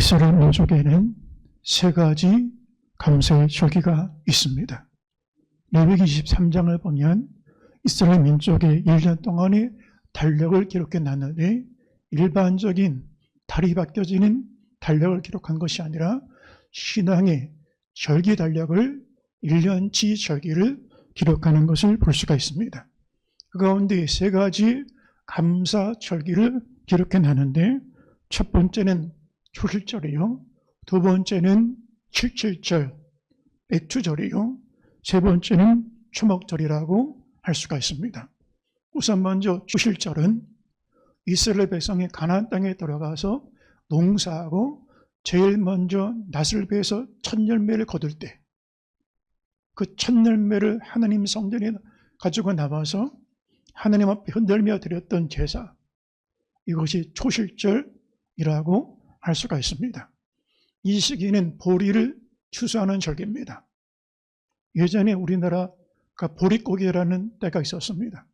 이스라엘 민족에는 세 가지 감사의 절기가 있습니다. 레위기 23장을 보면 이스라엘 민족의 1년 동안의 달력을 기록해 놨는데 일반적인 달이 바뀌어지는 달력을 기록한 것이 아니라 신앙의 절기 달력을 1년치 절기를 기록하는 것을 볼 수가 있습니다. 그 가운데 세 가지 감사 절기를 기록해 놨는데 첫 번째는 초실절이요, 두 번째는 칠칠절, 맥추절이요, 세 번째는 초목절이라고 할 수가 있습니다. 우선 먼저 초실절은 이스라엘 백성이 가나안 땅에 들어가서 농사하고 제일 먼저 낫을 베어서 첫 열매를 거둘 때 그 첫 열매를 하나님 성전에 가지고 나와서 하나님 앞에 흔들며 드렸던 제사, 이것이 초실절이라고 할 수가 있습니다. 이 시기는 보리를 추수하는 절기입니다. 예전에 우리나라가 보릿고개라는 때가 있었습니다.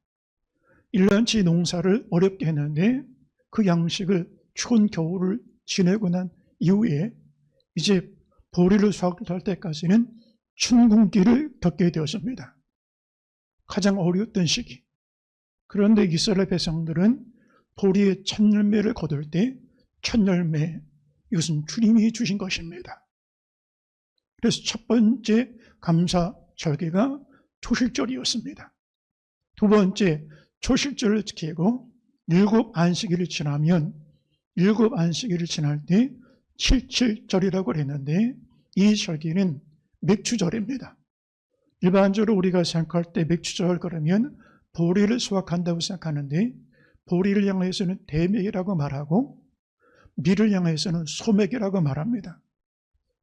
1년치 농사를 어렵게 했는데 그 양식을 추운 겨울을 지내고 난 이후에 이제 보리를 수확할 때까지는 춘궁기를 겪게 되었습니다. 가장 어려웠던 시기. 그런데 이스라엘 백성들은 보리의 첫 열매를 거둘 때 첫 열매, 이것은 주님이 주신 것입니다. 그래서 첫 번째 감사 절기가 초실절이었습니다. 두 번째, 초실절을 지키고 일곱 안식일을 지나면, 일곱 안식일을 지날 때 칠칠절이라고 했는데 이 절기는 맥추절입니다. 일반적으로 우리가 생각할 때 맥추절 그러면 보리를 수확한다고 생각하는데 보리를 향해서는 대맥이라고 말하고 밀을 향해서는 소맥이라고 말합니다.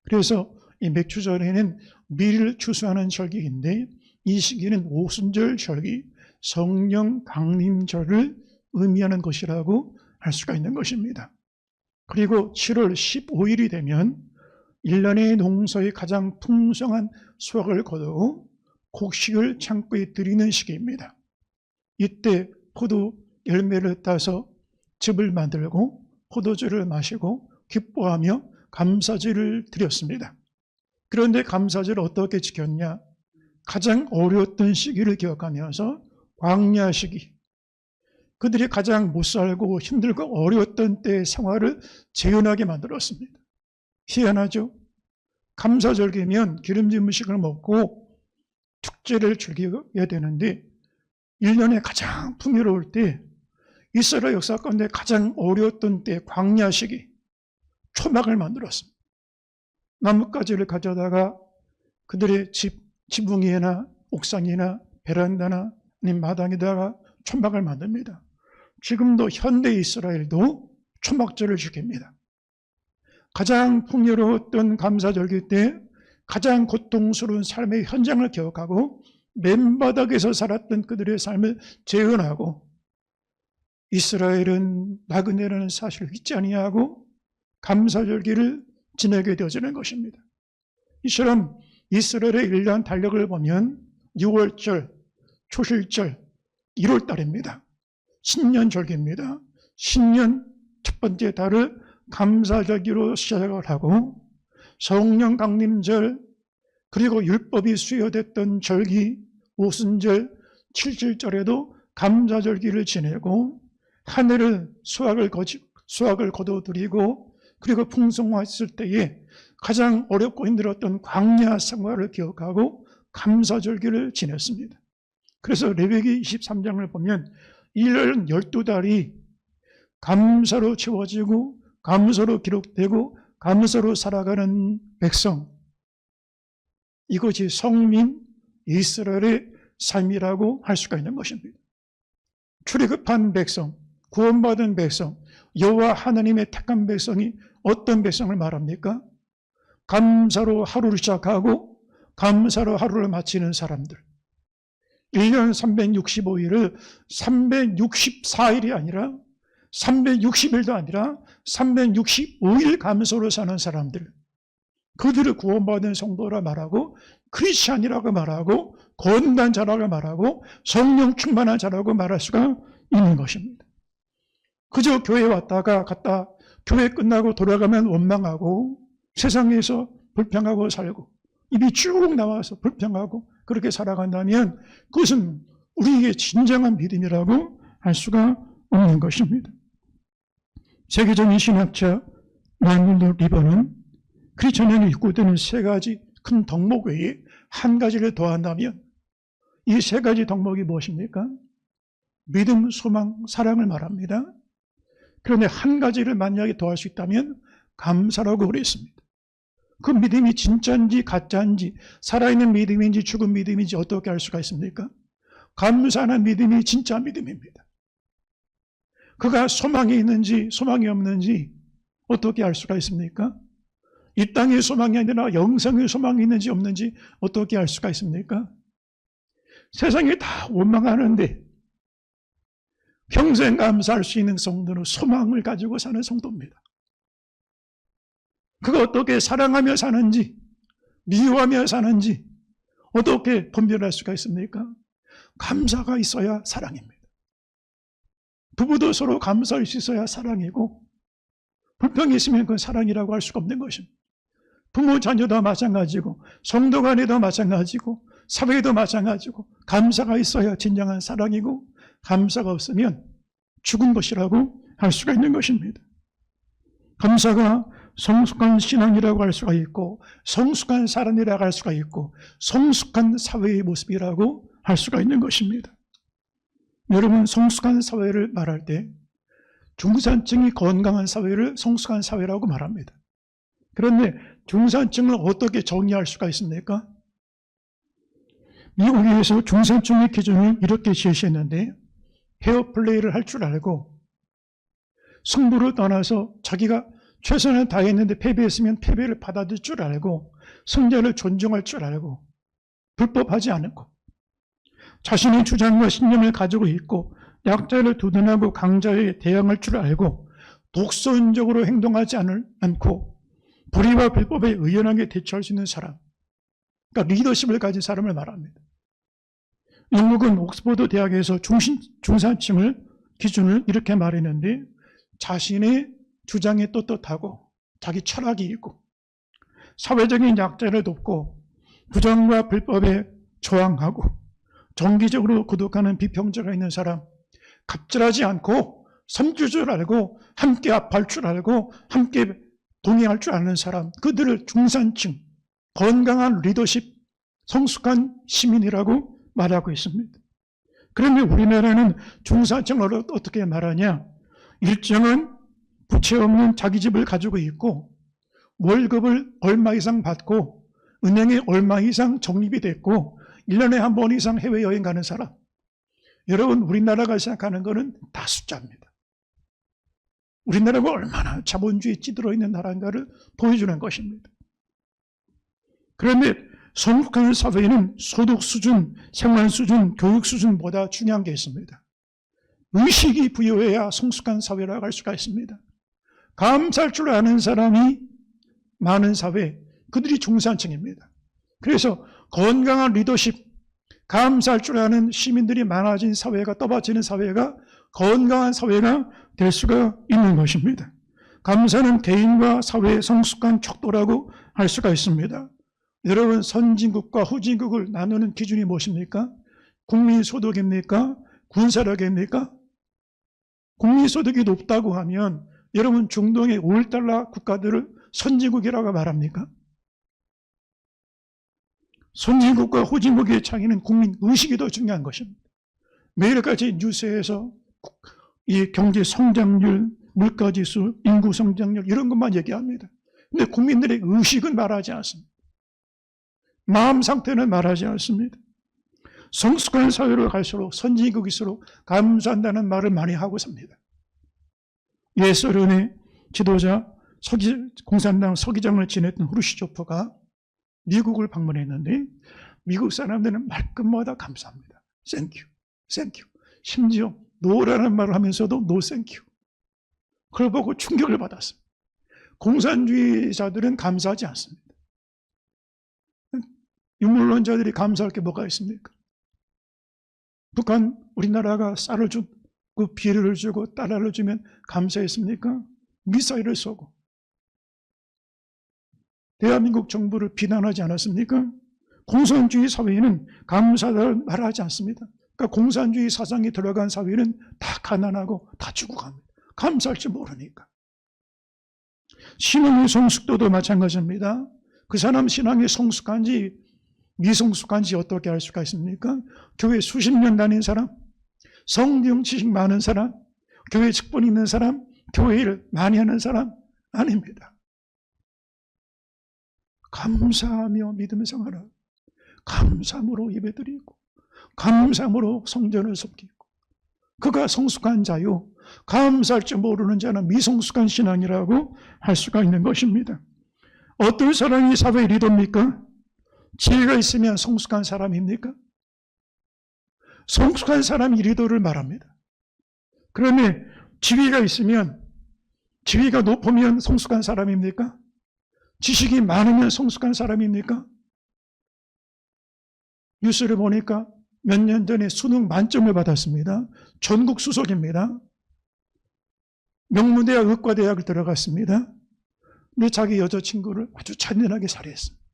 그래서 이 맥추절에는 밀을 추수하는 절기인데 이 시기는 오순절 절기, 성령 강림절을 의미하는 것이라고 할 수가 있는 것입니다. 그리고 7월 15일이 되면 1년의 농사의 가장 풍성한 수확을 거두고 곡식을 창고에 들이는 시기입니다. 이때 포도 열매를 따서 즙을 만들고 포도주를 마시고 기뻐하며 감사제를 드렸습니다. 그런데 감사제를 어떻게 지켰냐? 가장 어려웠던 시기를 기억하면서 광야 시기, 그들이 가장 못살고 힘들고 어려웠던 때의 생활을 재현하게 만들었습니다. 희한하죠? 감사절기면 기름진 음식을 먹고 축제를 즐겨야 되는데 1년에 가장 풍요로울 때 이스라엘 역사 가운데 가장 어려웠던 때 광야 시기 초막을 만들었습니다. 나뭇가지를 가져다가 그들의 지붕 위에나 옥상이나 베란다나 아니면 마당에다가 초막을 만듭니다. 지금도 현대 이스라엘도 초막절을 지킵니다. 가장 풍요로웠던 감사절기 때 가장 고통스러운 삶의 현장을 기억하고 맨바닥에서 살았던 그들의 삶을 재현하고 이스라엘은 나그네라는 사실을 잊지 아니하고 감사절기를 지내게 되어지는 것입니다. 이처럼 이스라엘의 1년 달력을 보면 6월절, 초실절, 1월달입니다. 신년절기입니다. 신년 첫 번째 달을 감사절기로 시작을 하고 성령 강림절, 그리고 율법이 수여됐던 절기, 오순절, 칠칠절에도 감사절기를 지내고 하늘을 수확을 거둬들이고 그리고 풍성했을 때에 가장 어렵고 힘들었던 광야 생활을 기억하고 감사절기를 지냈습니다. 그래서 레위기 23장을 보면 1년 12달이 감사로 채워지고 감사로 기록되고 감사로 살아가는 백성, 이것이 성민 이스라엘의 삶이라고 할 수가 있는 것입니다. 출애굽한 백성, 구원받은 백성, 여호와 하나님의 택한 백성이 어떤 백성을 말합니까? 감사로 하루를 시작하고 감사로 하루를 마치는 사람들. 1년 365일을 364일이 아니라 360일도 아니라 365일 감사로 사는 사람들, 그들을 구원받은 성도라 말하고 크리스찬이라고 말하고 건단 자라고 말하고 성령 충만한 자라고 말할 수가 있는 것입니다. 그저 교회 왔다가 갔다 교회 끝나고 돌아가면 원망하고 세상에서 불평하고 살고 입이 쭉 나와서 불평하고 그렇게 살아간다면 그것은 우리에게 진정한 믿음이라고 할 수가 없는 것입니다. 세계적인 신학자 라이몬드 리버는 크리스천에게 요구되는 세 가지 큰 덕목 외에 한 가지를 더한다면 이 세 가지 덕목이 무엇입니까? 믿음, 소망, 사랑을 말합니다. 그런데 한 가지를 만약에 더할 수 있다면 감사라고 그랬습니다. 그 믿음이 진짜인지 가짜인지 살아있는 믿음인지 죽은 믿음인지 어떻게 알 수가 있습니까? 감사하는 믿음이 진짜 믿음입니다. 그가 소망이 있는지 소망이 없는지 어떻게 알 수가 있습니까? 이 땅의 소망이 아니라 영생의 소망이 있는지 없는지 어떻게 알 수가 있습니까? 세상에 다 원망하는데 평생 감사할 수 있는 성도는 소망을 가지고 사는 성도입니다. 그가 어떻게 사랑하며 사는지 미워하며 사는지 어떻게 분별할 수가 있습니까? 감사가 있어야 사랑입니다. 부부도 서로 감사할 수 있어야 사랑이고 불평이 있으면 그건 사랑이라고 할 수가 없는 것입니다. 부모 자녀도 마찬가지고 성도 간에도 마찬가지고 사회에도 마찬가지고 감사가 있어야 진정한 사랑이고 감사가 없으면 죽은 것이라고 할 수가 있는 것입니다. 감사가 성숙한 신앙이라고 할 수가 있고 성숙한 사람이라고 할 수가 있고 성숙한 사회의 모습이라고 할 수가 있는 것입니다. 여러분, 성숙한 사회를 말할 때 중산층이 건강한 사회를 성숙한 사회라고 말합니다. 그런데 중산층을 어떻게 정의할 수가 있습니까? 미국에서 중산층의 기준을 이렇게 제시했는데 페어플레이를 할 줄 알고 승부를 떠나서 자기가 최선을 다했는데 패배했으면 패배를 받아들일 줄 알고 승자를 존중할 줄 알고 불법하지 않고 자신의 주장과 신념을 가지고 있고 약자를 두둔하고 강자에 대항할 줄 알고 독선적으로 행동하지 않고 불의와 불법에 의연하게 대처할 수 있는 사람, 그러니까 리더십을 가진 사람을 말합니다. 영국은 옥스퍼드 대학에서 중산층을 기준을 이렇게 말했는데 자신의 주장이 떳떳하고 자기 철학이 있고 사회적인 약자를 돕고 부정과 불법에 저항하고 정기적으로 구독하는 비평자가 있는 사람, 갑질하지 않고 섬길 줄 알고 함께 아파할 줄 알고 함께 동행할 줄 아는 사람, 그들을 중산층, 건강한 리더십, 성숙한 시민이라고 말하고 있습니다. 그런데 우리나라는 중산층을 어떻게 말하냐? 일정한 부채 없는 자기 집을 가지고 있고 월급을 얼마 이상 받고 은행에 얼마 이상 적립이 됐고 1년에 한 번 이상 해외여행 가는 사람. 여러분, 우리나라가 생각하는 것은 다 숫자입니다. 우리나라가 얼마나 자본주의에 찌들어 있는 나라인가를 보여주는 것입니다. 그런데 성숙한 사회에는 소득 수준, 생활 수준, 교육 수준보다 중요한 게 있습니다. 의식이 부여해야 성숙한 사회라고 할 수가 있습니다. 감사할 줄 아는 사람이 많은 사회, 그들이 중산층입니다. 그래서 건강한 리더십, 감사할 줄 아는 시민들이 많아진 사회가, 떠받치는 사회가 건강한 사회가 될 수가 있는 것입니다. 감사는 개인과 사회의 성숙한 척도라고 할 수가 있습니다. 여러분, 선진국과 후진국을 나누는 기준이 무엇입니까? 국민소득입니까? 군사력입니까? 국민소득이 높다고 하면 여러분, 중동의 5달러 국가들을 선진국이라고 말합니까? 선진국과 후진국의 차이는 국민 의식이 더 중요한 것입니다. 매일같이 뉴스에서 이 경제 성장률, 물가지수, 인구 성장률 이런 것만 얘기합니다. 그런데 국민들의 의식은 말하지 않습니다. 마음 상태는 말하지 않습니다. 성숙한 사회로 갈수록 선진국일수록 감사한다는 말을 많이 하고 삽니다. 소련의 지도자 공산당 서기장을 지냈던 후르시초프가 미국을 방문했는데 미국 사람들은 말끝마다 감사합니다. 땡큐, 땡큐. 심지어 노라는 말을 하면서도 노 땡큐. 그걸 보고 충격을 받았습니다. 공산주의자들은 감사하지 않습니다. 유물론자들이 감사할 게 뭐가 있습니까? 북한, 우리나라가 쌀을 주고 비료를 주고 달러를 주면 감사했습니까? 미사일을 쏘고 대한민국 정부를 비난하지 않았습니까? 공산주의 사회에는 감사를 말하지 않습니다. 그러니까 공산주의 사상이 들어간 사회는 다 가난하고 다 죽어갑니다. 감사할 줄 모르니까. 신앙의 성숙도도 마찬가지입니다. 그 사람 신앙이 성숙한지 미성숙한지 어떻게 알 수가 있습니까? 교회 수십 년 다닌 사람, 성경 지식 많은 사람, 교회 직분 있는 사람, 교회 일 많이 하는 사람 아닙니다. 감사하며 믿음 생활하고 감사함으로 예배드리고 감사함으로 성전을 섬기고 그가 성숙한 자요, 감사할 줄 모르는 자는 미성숙한 신앙이라고 할 수가 있는 것입니다. 어떤 사람이 사회 리더입니까? 지혜가 있으면 성숙한 사람입니까? 성숙한 사람이 리더를 말합니다. 그런데 지위가 있으면, 지위가 높으면 성숙한 사람입니까? 지식이 많으면 성숙한 사람입니까? 뉴스를 보니까 몇 년 전에 수능 만점을 받았습니다. 전국 수석입니다. 명문대학 의과대학을 들어갔습니다. 근데 자기 여자친구를 아주 잔인하게 살해했습니다.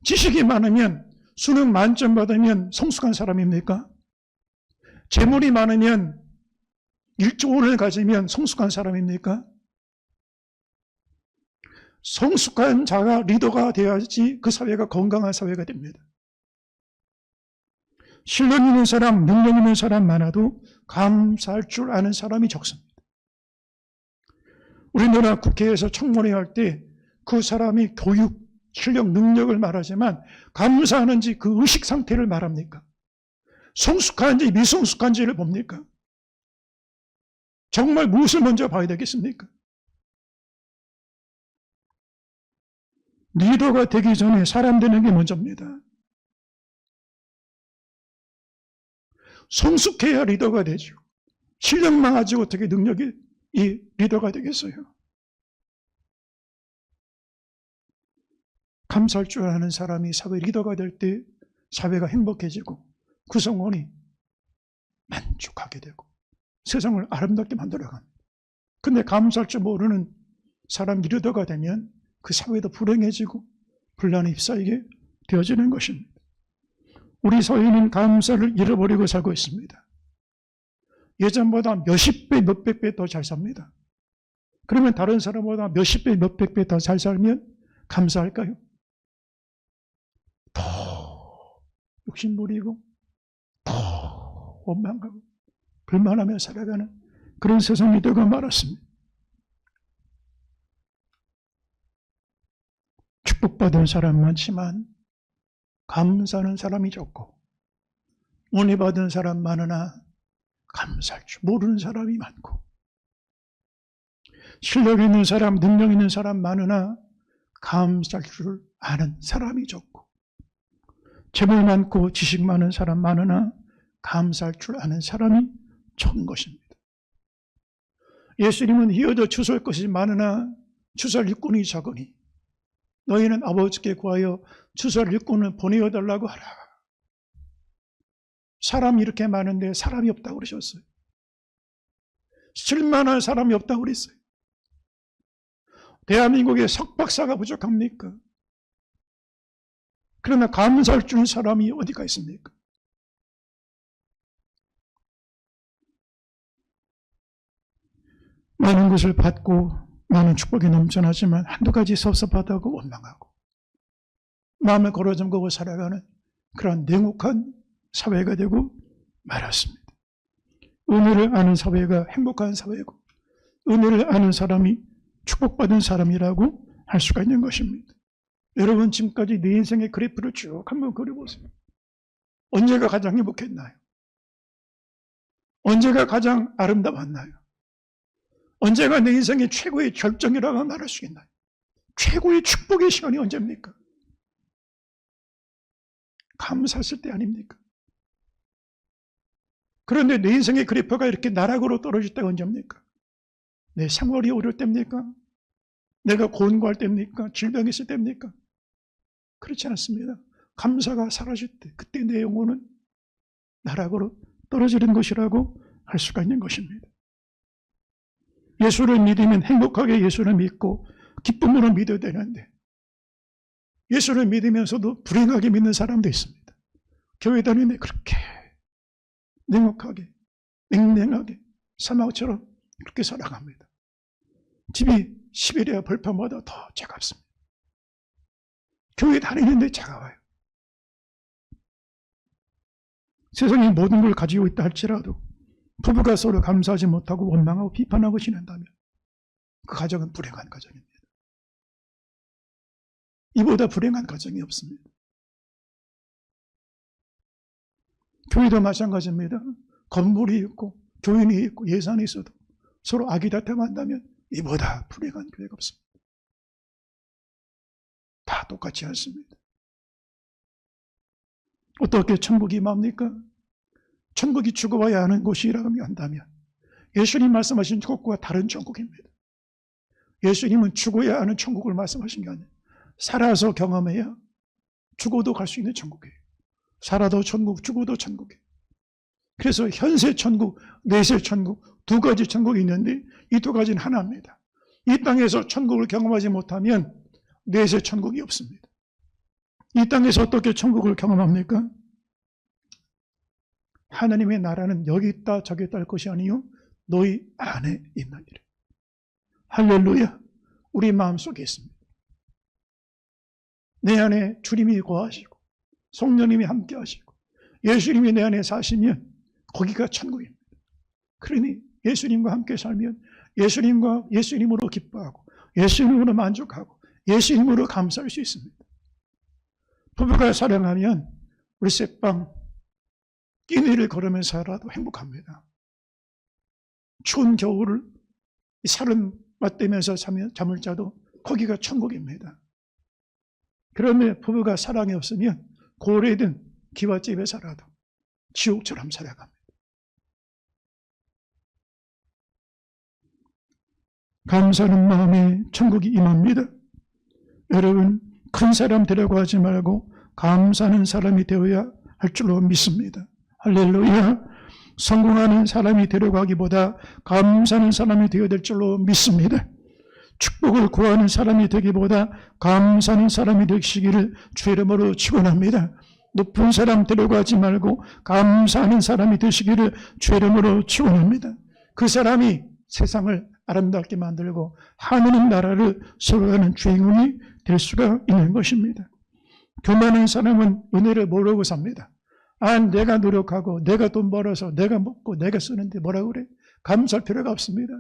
지식이 많으면 수능 만점 받으면 성숙한 사람입니까? 재물이 많으면 1조 원을 가지면 성숙한 사람입니까? 성숙한 자가 리더가 되어야지 그 사회가 건강한 사회가 됩니다. 실력 있는 사람, 능력 있는 사람 많아도 감사할 줄 아는 사람이 적습니다. 우리나라 국회에서 청문회 할 때 그 사람이 교육, 실력, 능력을 말하지만 감사하는지 그 의식 상태를 말합니까? 성숙한지 미성숙한지를 봅니까? 정말 무엇을 먼저 봐야 되겠습니까? 리더가 되기 전에 사람 되는 게 먼저입니다. 성숙해야 리더가 되죠. 실력만 가지고 어떻게 능력이 이 리더가 되겠어요? 감사할 줄 아는 사람이 사회 리더가 될 때 사회가 행복해지고 구성원이 만족하게 되고 세상을 아름답게 만들어갑니다. 근데 감사할 줄 모르는 사람 리더가 되면 그 사회도 불행해지고 분란에 휩싸이게 되어지는 것입니다. 우리 사회는 감사를 잃어버리고 살고 있습니다. 예전보다 몇십 배, 몇백 배 더 잘 삽니다. 그러면 다른 사람보다 몇십 배, 몇백 배 더 잘 살면 감사할까요? 더 욕심부리고 더 원망하고 불만하며 살아가는 그런 세상이 되고 말았습니다. 축복받은 사람 많지만 감사하는 사람이 적고 은혜 받은 사람 많으나 감사할 줄 모르는 사람이 많고 실력 있는 사람, 능력 있는 사람 많으나 감사할 줄 아는 사람이 적고 재물 많고 지식 많은 사람 많으나 감사할 줄 아는 사람이 적은 것입니다. 예수님은 이어져 추수할 것이 많으나 추수할 일꾼이 적으니 너희는 아버지께 구하여 추수할 일꾼을 보내어달라고 하라. 사람이 이렇게 많은데 사람이 없다고 그러셨어요. 쓸만한 사람이 없다고 그랬어요. 대한민국에 석박사가 부족합니까? 그러나 감사할 줄 사람이 어디가 있습니까? 많은 것을 받고 많은 축복이 넘쳐나지만 한두 가지 섭섭하다고 원망하고 마음을 걸어잠그고 살아가는 그런 냉혹한 사회가 되고 말았습니다. 은혜를 아는 사회가 행복한 사회고 은혜를 아는 사람이 축복받은 사람이라고 할 수가 있는 것입니다. 여러분 지금까지 내 인생의 그래프를 쭉 한번 그려보세요. 언제가 가장 행복했나요? 언제가 가장 아름다웠나요? 언제가 내 인생의 최고의 결정이라고 말할 수 있나요? 최고의 축복의 시간이 언제입니까? 감사했을 때 아닙니까? 그런데 내 인생의 그래프가 이렇게 나락으로 떨어질 때가 언제입니까? 내 생활이 어려울 때입니까? 내가 곤고할 때입니까? 질병이 있을 때입니까? 그렇지 않습니다. 감사가 사라질 때 그때 내 영혼은 나락으로 떨어지는 것이라고 할 수가 있는 것입니다. 예수를 믿으면 행복하게 예수를 믿고 기쁨으로 믿어야 되는데 예수를 믿으면서도 불행하게 믿는 사람도 있습니다. 교회 다니는데 그렇게 냉혹하게 냉랭하게 사막처럼 그렇게 살아갑니다. 집이 시베리아 벌판보다 더 차갑습니다. 교회 다니는데 차가워요. 세상에 모든 걸 가지고 있다 할지라도 부부가 서로 감사하지 못하고 원망하고 비판하고 지낸다면 그 가정은 불행한 가정입니다. 이보다 불행한 가정이 없습니다. 교회도 마찬가지입니다. 건물이 있고 교인이 있고 예산이 있어도 서로 아기다툼한다면 이보다 불행한 교회가 없습니다. 다 똑같지 않습니다. 어떻게 천국이 뭡니까? 천국이 죽어와야 하는 곳이라고 한다면 예수님 말씀하신 천국과 다른 천국입니다. 예수님은 죽어야 하는 천국을 말씀하신 게 아니에요. 살아서 경험해야 죽어도 갈 수 있는 천국이에요. 살아도 천국, 죽어도 천국이에요. 그래서 현세 천국, 내세 천국, 두 가지 천국이 있는데 이 두 가지는 하나입니다. 이 땅에서 천국을 경험하지 못하면 내세 천국이 없습니다. 이 땅에서 어떻게 천국을 경험합니까? 하나님의 나라는 여기 있다 저기 있다 할 것이 아니요 너희 안에 있느니라. 할렐루야. 우리 마음속에 있습니다. 내 안에 주님이 거하시고 성령님이 함께 하시고 예수님이 내 안에 사시면 거기가 천국입니다. 그러니 예수님과 함께 살면 예수님으로 기뻐하고 예수님으로 만족하고 예수님으로 감사할 수 있습니다. 부부가 사랑하면 우리 새빵 끼니를 걸으면서 살아도 행복합니다. 추운 겨울을 살을 맞대면서 잠을 자도 거기가 천국입니다. 그런데 부부가 사랑이 없으면 고래든 기와집에 살아도 지옥처럼 살아갑니다. 감사하는 마음에 천국이 임합니다. 여러분 큰 사람 되려고 하지 말고 감사하는 사람이 되어야 할 줄로 믿습니다. 할렐루야. 성공하는 사람이 되려고 하기보다 감사하는 사람이 되어야 될 줄로 믿습니다. 축복을 구하는 사람이 되기보다 감사하는 사람이 되시기를 주의 이름으로 축원합니다. 높은 사람 되려고 하지 말고 감사하는 사람이 되시기를 주의 이름으로 축원합니다. 그 사람이 세상을 아름답게 만들고 하나님 나라를 세워가는 주인공이 될 수가 있는 것입니다. 교만한 사람은 은혜를 모르고 삽니다. 내가 노력하고 내가 돈 벌어서 내가 먹고 내가 쓰는데 뭐라 그래? 감사할 필요가 없습니다.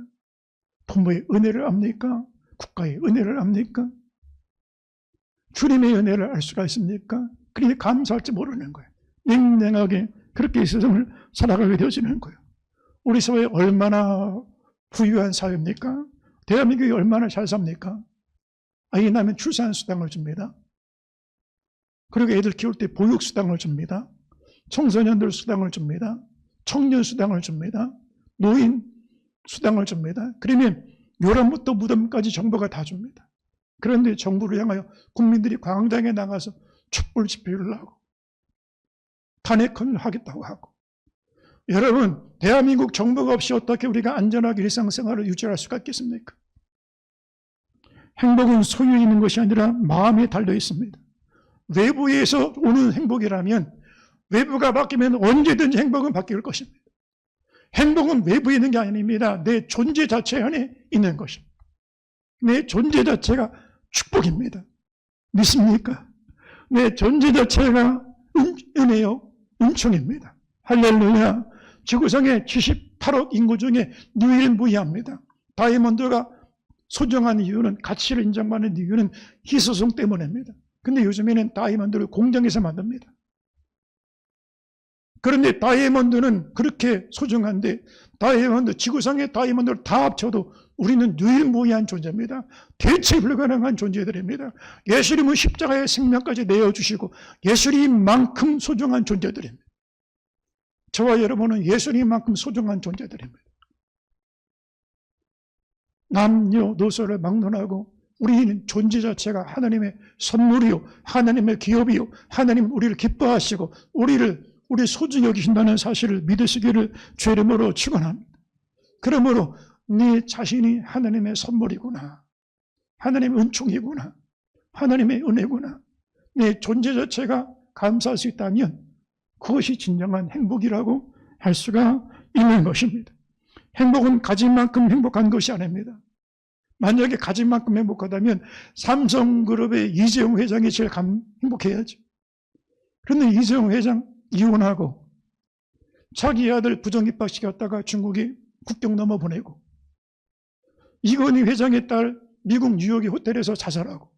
부모의 은혜를 압니까? 국가의 은혜를 압니까? 주님의 은혜를 알 수가 있습니까? 그러니 감사할 줄 모르는 거예요. 냉랭하게 그렇게 세상을 살아가게 되어지는 거예요. 우리 사회 얼마나 부유한 사회입니까? 대한민국이 얼마나 잘 삽니까? 아이 낳으면 출산수당을 줍니다. 그리고 애들 키울 때 보육수당을 줍니다. 청소년들 수당을 줍니다. 청년 수당을 줍니다. 노인 수당을 줍니다. 그러면 요람부터 무덤까지 정부가 다 줍니다. 그런데 정부를 향하여 국민들이 광장에 나가서 촛불 집회를 하고 탄핵을 하겠다고 하고 여러분 대한민국 정부가 없이 어떻게 우리가 안전하게 일상생활을 유지할 수가 있겠습니까? 행복은 소유에 있는 것이 아니라 마음에 달려 있습니다. 외부에서 오는 행복이라면 외부가 바뀌면 언제든지 행복은 바뀔 것입니다. 행복은 외부에 있는 게 아닙니다. 내 존재 자체 안에 있는 것입니다. 내 존재 자체가 축복입니다. 믿습니까? 내 존재 자체가 은혜요, 은총입니다. 할렐루야. 지구상의 78억 인구 중에 유일무이합니다. 다이아몬드가 소중한 이유는, 가치를 인정받는 이유는 희소성 때문입니다. 근데 요즘에는 다이아몬드를 공장에서 만듭니다. 그런데 다이아몬드는 그렇게 소중한데 지구상의 다이아몬드를 다 합쳐도 우리는 유일무이한 존재입니다. 대체 불가능한 존재들입니다. 예수님은 십자가의 생명까지 내어주시고 예수님만큼 소중한 존재들입니다. 저와 여러분은 예수님만큼 소중한 존재들입니다. 남녀노소를 막론하고 우리는 존재 자체가 하나님의 선물이요, 하나님의 기업이요, 하나님 우리를 기뻐하시고 우리 소중히 여기신다는 사실을 믿으시기를 주의 이름으로 축원합니다. 그러므로 네 자신이 하나님의 선물이구나, 하나님의 은총이구나, 하나님의 은혜구나, 내 존재 자체가 감사할 수 있다면 그것이 진정한 행복이라고 할 수가 있는 것입니다. 행복은 가진 만큼 행복한 것이 아닙니다. 만약에 가진 만큼 행복하다면 삼성그룹의 이재용 회장이 제일 행복해야죠. 그런데 이재용 회장 이혼하고 자기 아들 부정 입학시켰다가 중국에 국경 넘어 보내고, 이건희 회장의 딸 미국 뉴욕의 호텔에서 자살하고,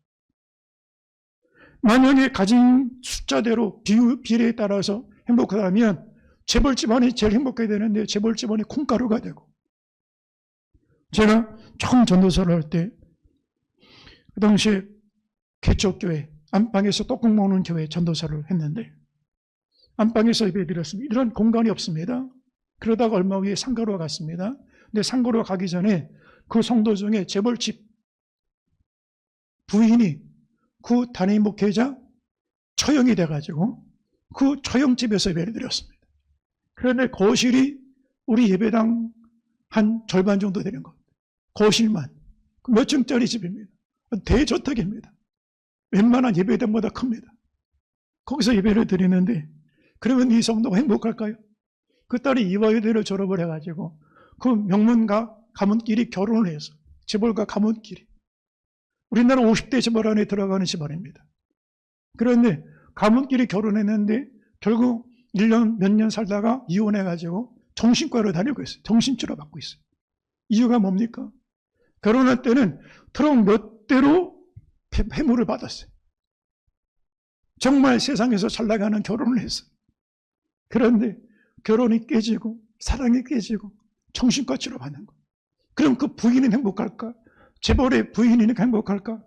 만약에 가진 숫자대로 비례에 따라서 행복하다면 재벌 집안이 제일 행복해야 되는데 재벌 집안이 콩가루가 되고, 제가 처음 전도서를 할 때 그 당시에 개척교회 안방에서 떡국 먹는 교회 전도서를 했는데 안방에서 예배드렸습니다. 이런 공간이 없습니다. 그러다가 얼마 후에 상가로 갔습니다. 근데 상가로 가기 전에 그 성도 중에 재벌집 부인이 그 단임 목회자 처형이 돼가지고 그 처형집에서 예배를 드렸습니다. 그런데 거실이 우리 예배당 한 절반 정도 되는 것. 거실만. 몇 층짜리 집입니다. 대저택입니다. 웬만한 예배당보다 큽니다. 거기서 예배를 드리는데 그러면 이 성도가 행복할까요? 그 딸이 이화여대를 졸업을 해가지고 그 명문가 가문끼리 결혼을 해서 재벌가 가문끼리 우리나라 50대 재벌 안에 들어가는 집안입니다. 그런데 가문끼리 결혼했는데 결국 1년 몇 년 살다가 이혼해가지고 정신과로 다니고 있어요. 정신치료 받고 있어요. 이유가 뭡니까? 결혼할 때는 트럭 몇 대로 회물을 받았어요. 정말 세상에서 잘 나가는 결혼을 했어요. 그런데 결혼이 깨지고 사랑이 깨지고 정신과 치료 받는 거예요. 그럼 그 부인은 행복할까? 재벌의 부인이니까 행복할까?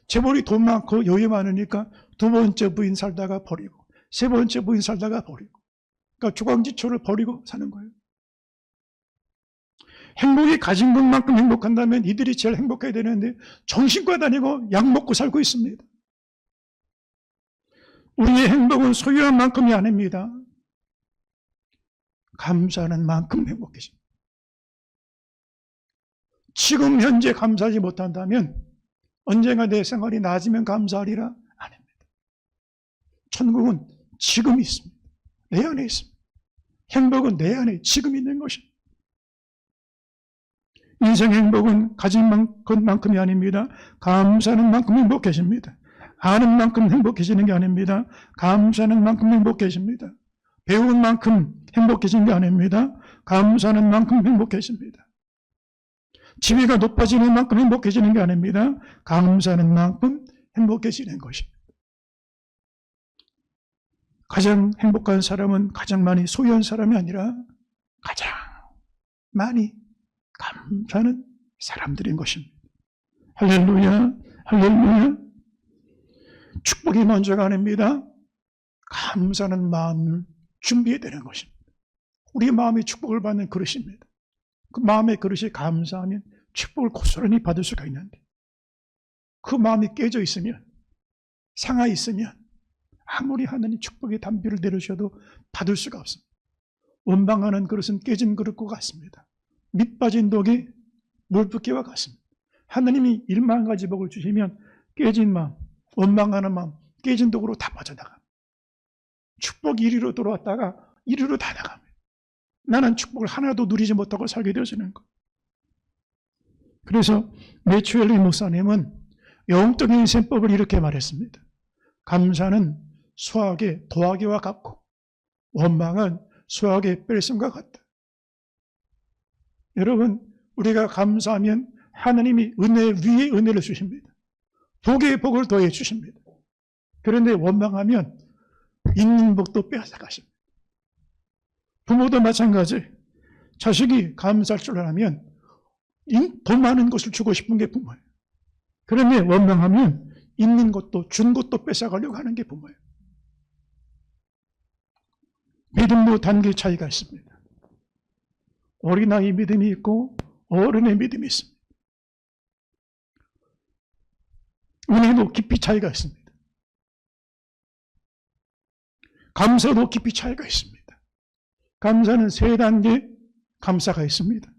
재벌이 돈 많고 여유 많으니까 두 번째 부인 살다가 버리고 세 번째 부인 살다가 버리고, 그러니까 주광지초를 버리고 사는 거예요. 행복이 가진 것만큼 행복한다면 이들이 제일 행복해야 되는데 정신과 다니고 약 먹고 살고 있습니다. 우리의 행복은 소유한 만큼이 아닙니다. 감사하는 만큼 행복해집니다. 지금 현재 감사하지 못한다면 언젠가 내 생활이 나아지면 감사하리라? 아닙니다. 천국은 지금 있습니다. 내 안에 있습니다. 행복은 내 안에 지금 있는 것입니다. 인생 행복은 가진 것만큼이 아닙니다. 감사하는 만큼 행복해집니다. 아는 만큼 행복해지는 게 아닙니다. 감사하는 만큼 행복해집니다. 배운 만큼 행복해지는 게 아닙니다. 감사하는 만큼 행복해집니다. 지위가 높아지는 만큼 행복해지는 게 아닙니다. 감사하는 만큼 행복해지는 것입니다. 가장 행복한 사람은 가장 많이 소유한 사람이 아니라 가장 많이 감사하는 사람들인 것입니다. 할렐루야, 할렐루야. 축복이 먼저가 아닙니다. 감사하는 마음을 준비해야 되는 것입니다. 우리 마음이 축복을 받는 그릇입니다. 그 마음의 그릇이 감사하면 축복을 고스란히 받을 수가 있는데 그 마음이 깨져 있으면, 상하 있으면 아무리 하나님 축복의 단비를 내려주셔도 받을 수가 없습니다. 원망하는 그릇은 깨진 그릇과 같습니다. 밑 빠진 독이 물붓기와 같습니다. 하나님이 1만 가지 복을 주시면 깨진 마음, 원망하는 마음, 깨진 독으로 다 빠져나갑니다. 축복이 이리로 들어왔다가 이리로 다 나갑니다. 나는 축복을 하나도 누리지 못하고 살게 되어지는 것. 그래서 매추엘리 목사님은 영적인 인생법을 이렇게 말했습니다. 감사는 수학의 더하기와 같고 원망은 수학의 뺄셈과 같다. 여러분, 우리가 감사하면 하나님이 은혜 위에 은혜를 주십니다. 복의 복을 더해 주십니다. 그런데 원망하면 있는 복도 빼앗아가십니다. 부모도 마찬가지. 자식이 감사할 줄 알면 더 많은 것을 주고 싶은 게 부모예요. 그런데 원망하면 있는 것도 준 것도 뺏어가려고 하는 게 부모예요. 믿음도 단계 차이가 있습니다. 어린아이 믿음이 있고 어른의 믿음이 있습니다. 은혜도 깊이 차이가 있습니다. 감사도 깊이 차이가 있습니다. 감사는 3단계 감사가 있습니다.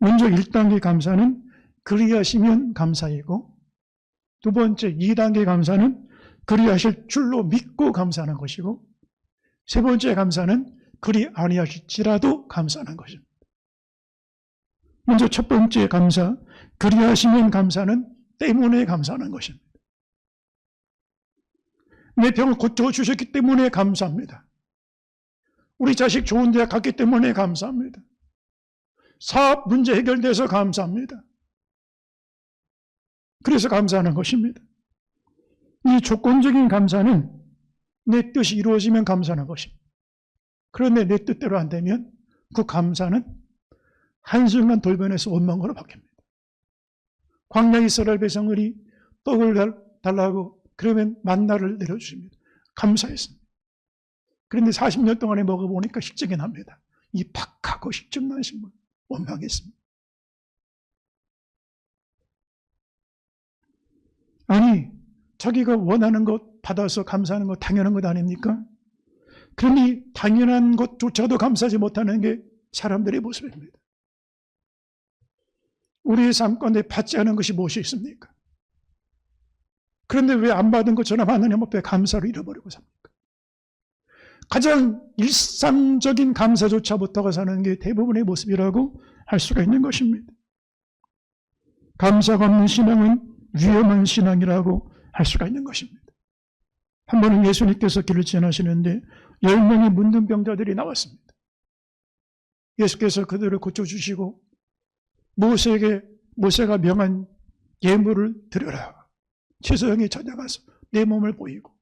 먼저 1단계 감사는 그리하시면 감사이고, 두 번째 2단계 감사는 그리하실 줄로 믿고 감사하는 것이고, 세 번째 감사는 그리 아니하실지라도 감사하는 것입니다. 먼저 첫 번째 감사, 그리하시면 감사는 때문에 감사하는 것입니다. 내 병을 고쳐주셨기 때문에 감사합니다. 우리 자식 좋은 대학 갔기 때문에 감사합니다. 사업 문제 해결돼서 감사합니다. 그래서 감사하는 것입니다. 이 조건적인 감사는 내 뜻이 이루어지면 감사하는 것입니다. 그런데 내 뜻대로 안 되면 그 감사는 한순간 돌변해서 원망으로 바뀝니다. 광야 이스라엘 백성들이 떡을 달라고 그러면 만나를 내려주십니다. 감사했습니다. 그런데 40년 동안에 먹어보니까 실증이 납니다. 이 박하고 실증 나신 분 원망했습니다. 아니, 자기가 원하는 것 받아서 감사하는 것 당연한 것 아닙니까? 그러니 당연한 것조차도 감사하지 못하는 게 사람들의 모습입니다. 우리의 삶 가운데 받지 않은 것이 무엇이 있습니까? 그런데 왜 안 받은 것처럼 하느님 앞에 감사를 잃어버리고 삽니까? 가장 일상적인 감사조차 못하고 사는 게 대부분의 모습이라고 할 수가 있는 것입니다. 감사가 없는 신앙은 위험한 신앙이라고 할 수가 있는 것입니다. 한 번은 예수님께서 길을 지나시는데 10명의 문둥병자들이 나왔습니다. 예수께서 그들을 고쳐주시고 모세가 명한 예물을 드려라. 최소영이 찾아가서 내 몸을 보이고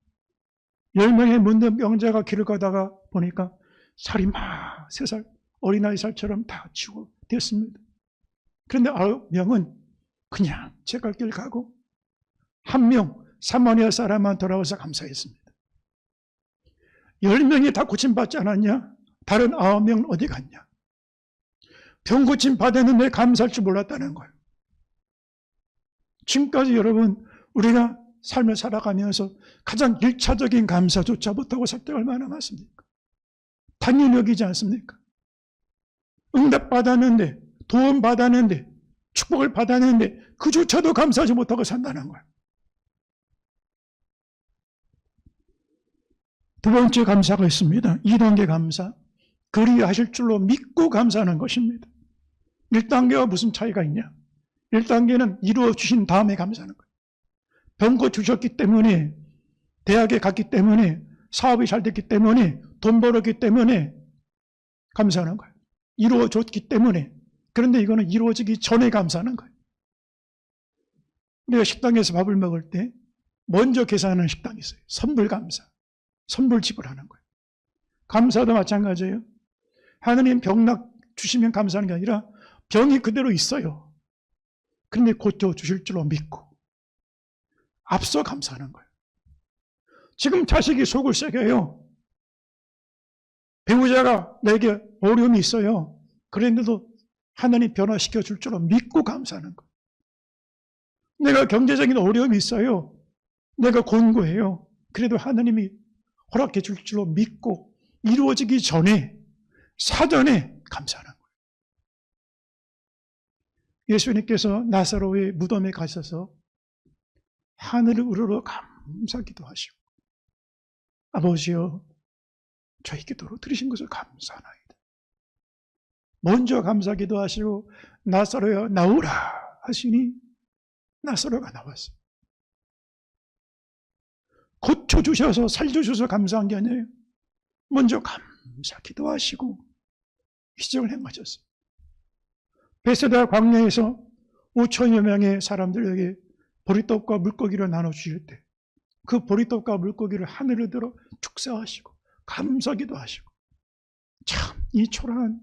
10명의 문둥병자가 길을 가다가 보니까 살이 막 3살 어린아이 살처럼 다 치유되었습니다. 그런데 9명은 그냥 제 갈 길 가고 1명 사마리아 사람만 돌아와서 감사했습니다. 10명이 다 고침받지 않았냐? 다른 9명은 어디 갔냐? 병 고침 받았는데 감사할 줄 몰랐다는 거예요. 지금까지 여러분 우리가 삶을 살아가면서 가장 1차적인 감사조차 못하고 살 때가 얼마나 많습니까? 당연히 여기지 않습니까? 응답 받았는데 도움 받았는데 축복을 받았는데 그조차도 감사하지 못하고 산다는 거예요. 두 번째 감사가 있습니다. 2단계 감사. 그리하실 줄로 믿고 감사하는 것입니다. 1단계와 무슨 차이가 있냐? 1단계는 이루어 주신 다음에 감사하는 거예요. 병 고쳐주셨기 때문에, 대학에 갔기 때문에, 사업이 잘 됐기 때문에, 돈 벌었기 때문에 감사하는 거예요. 이루어 줬기 때문에. 그런데 이거는 이루어지기 전에 감사하는 거예요. 우리가 식당에서 밥을 먹을 때 먼저 계산하는 식당이 있어요. 선불 감사. 선불 지불하는 거예요. 감사도 마찬가지예요. 하느님 병락 주시면 감사하는 게 아니라 병이 그대로 있어요. 그런데 고쳐주실 줄로 믿고 앞서 감사하는 거예요. 지금 자식이 속을 새겨요. 배우자가 내게 어려움이 있어요. 그런데도 하나님 변화시켜 줄 줄로 믿고 감사하는 거예요. 내가 경제적인 어려움이 있어요. 내가 곤고해요. 그래도 하나님이 허락해 줄 줄로 믿고 이루어지기 전에 사전에 감사하는 거예요. 예수님께서 나사로의 무덤에 가셔서 하늘을 우러러 감사 기도하시고 아버지여 저희 기도로 들으신 것을 감사하나이다. 먼저 감사 기도하시고 나사로여 나오라 하시니 나사로가 나왔어요. 고쳐주셔서 살려주셔서 감사한 게 아니에요. 먼저 감사 기도하시고 기적을 행하셨어요. 베세다 광야에서 5천여 명의 사람들에게 보리떡과 물고기를 나눠주실 때 그 보리떡과 물고기를 하늘을 들어 축사하시고 감사 기도하시고 참 이 초라한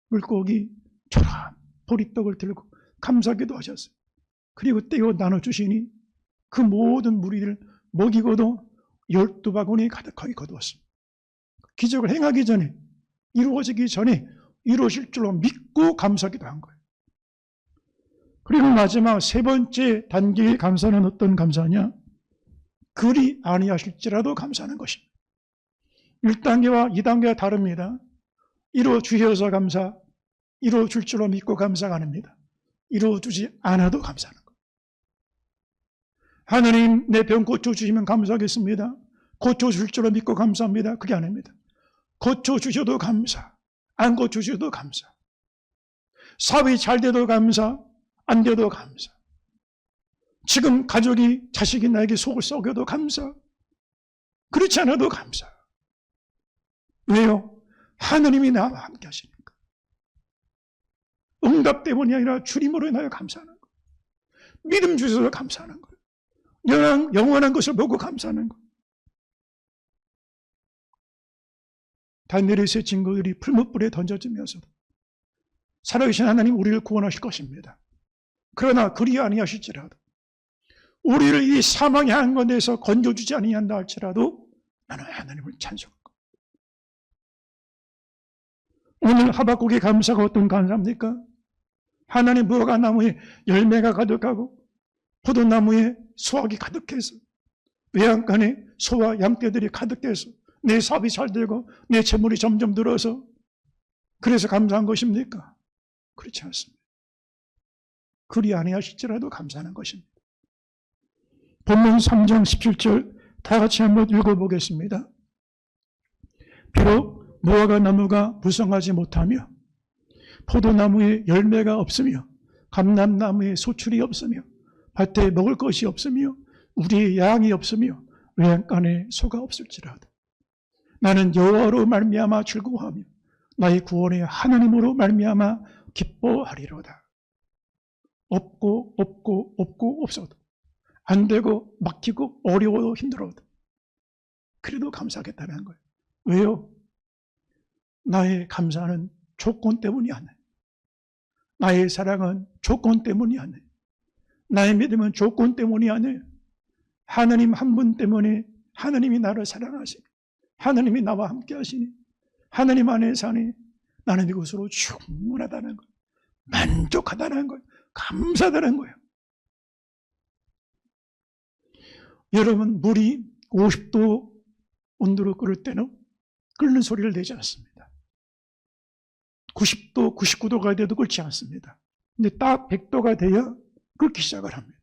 물고기 초라한 보리떡을 들고 감사 기도하셨어요. 그리고 떼어 나눠주시니 그 모든 무리를 먹이고도 12바구니 가득하게 거두었습니다. 기적을 행하기 전에 이루어지기 전에 이루어질 줄로 믿고 감사기도 한 거예요. 그리고 마지막 세 번째 단계의 감사는 어떤 감사냐? 그리 아니하실지라도 감사하는 것입니다. 1단계와 2단계가 다릅니다. 이루어 주셔서 감사, 이루어줄 줄로 믿고 감사가 아닙니다. 이루어주지 않아도 감사하는 거예요. 하나님, 내 병 고쳐주시면 감사하겠습니다. 고쳐줄 줄로 믿고 감사합니다. 그게 아닙니다. 고쳐주셔도 감사, 안 고쳐주셔도 감사. 사업이 잘 돼도 감사, 안 돼도 감사. 지금 가족이, 자식이 나에게 속을 썩여도 감사, 그렇지 않아도 감사. 왜요? 하느님이 나와 함께 하시니까. 응답 때문이 아니라 주님으로 인하여 감사하는 거예요. 믿음 주셔서 감사하는 거예요. 영원한 것을 보고 감사하는 거예요. 다니엘의 세 친구들이 풀무불에 던져지면서도 살아계신 하나님 우리를 구원하실 것입니다. 그러나 그리 아니하실지라도 우리를 이 사망의 한건에서 건져주지 아니한다 할지라도 나는 하나님을 찬송합니다. 오늘 하박국의 감사가 어떤 감사입니까? 하나님 무화과 나무에 열매가 가득하고 포도나무에 수확이 가득해서 외양간에 소와 양떼들이 가득해서 내 사업이 잘 되고 내 재물이 점점 늘어서 그래서 감사한 것입니까? 그렇지 않습니다. 그리 아니하실지라도 감사하는 것입니다. 본문 3장 17절 다 같이 한번 읽어보겠습니다. 비록 무화과 나무가 무성하지 못하며 포도나무에 열매가 없으며 감람나무에 소출이 없으며 밭에 먹을 것이 없으며 우리의 양이 없으며 외양간에 소가 없을지라도 나는 여호와로 말미암아 즐거워하며 나의 구원의 하나님으로 말미암아 기뻐하리로다. 없고 없어도 안 되고 막히고 어려워도 힘들어도 그래도 감사하겠다는 거예요. 왜요? 나의 감사는 조건 때문이 아니에요. 나의 사랑은 조건 때문이 아니에요. 나의 믿음은 조건 때문이 아니에요. 하나님 한 분 때문에 하나님이 나를 사랑하시니 하나님이 나와 함께 하시니 하나님 안에 사니 나는 이것으로 충분하다는 거예요. 만족하다는 거예요. 감사하다는 거예요. 여러분, 물이 50도 온도로 끓을 때는 끓는 소리를 내지 않습니다. 90도, 99도가 돼도 끓지 않습니다. 근데 딱 100도가 돼야 끓기 시작을 합니다.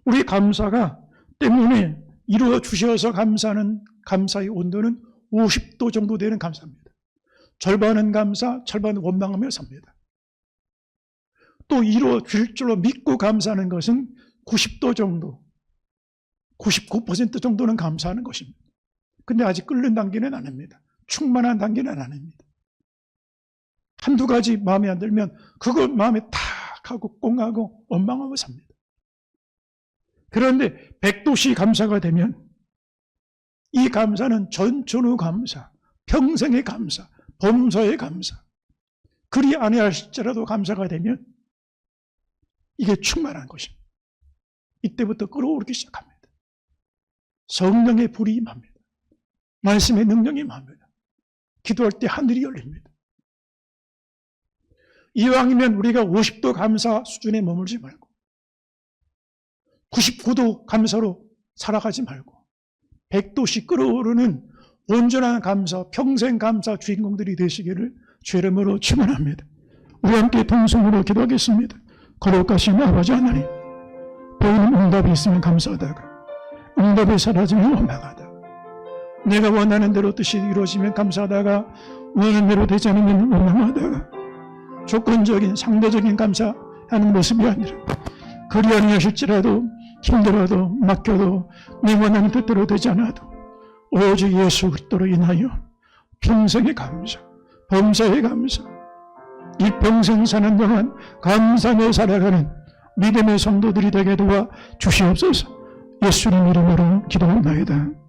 우리 감사가 때문에 이루어 주셔서 감사하는 감사의 온도는 50도 정도 되는 감사입니다. 절반은 감사, 절반은 원망하며 삽니다. 또 이루어 줄 줄로 믿고 감사하는 것은 90도 정도, 99% 정도는 감사하는 것입니다. 근데 아직 끓는 단계는 아닙니다. 충만한 단계는 아닙니다. 한두 가지 마음에 안 들면 그걸 마음에 탁 하고 꽁하고 원망하고 삽니다. 그런데 100도씨 감사가 되면 이 감사는 전천후 감사, 평생의 감사, 범사의 감사, 그리 아니하실지라도 감사가 되면 이게 충만한 것입니다. 이때부터 끓어오르기 시작합니다. 성령의 불이 임합니다. 말씀의 능력이 임합니다. 기도할 때 하늘이 열립니다. 이왕이면 우리가 50도 감사 수준에 머물지 말고 99도 감사로 살아가지 말고 100도씩 끓어오르는 온전한 감사, 평생 감사 주인공들이 되시기를 주의 이름으로 축원합니다. 우리 함께 통성으로 기도하겠습니다. 거룩하신 아버지 하나님, 보이는 응답이 있으면 감사하다가 응답이 사라지면 원망하다. 내가 원하는 대로 뜻이 이루어지면 감사하다가 원하는 대로 되지 않으면 원망하다가 조건적인 상대적인 감사하는 모습이 아니라 그리 아니하실지라도 힘들어도 막혀도 내 원하는 뜻대로 되지 않아도 오직 예수 그리스도로 인하여 평생의 감사, 범사의 감사, 이 평생 사는 동안 감사하며 살아가는 믿음의 성도들이 되게 도와 주시옵소서. 예수님 이름으로 기도합니다.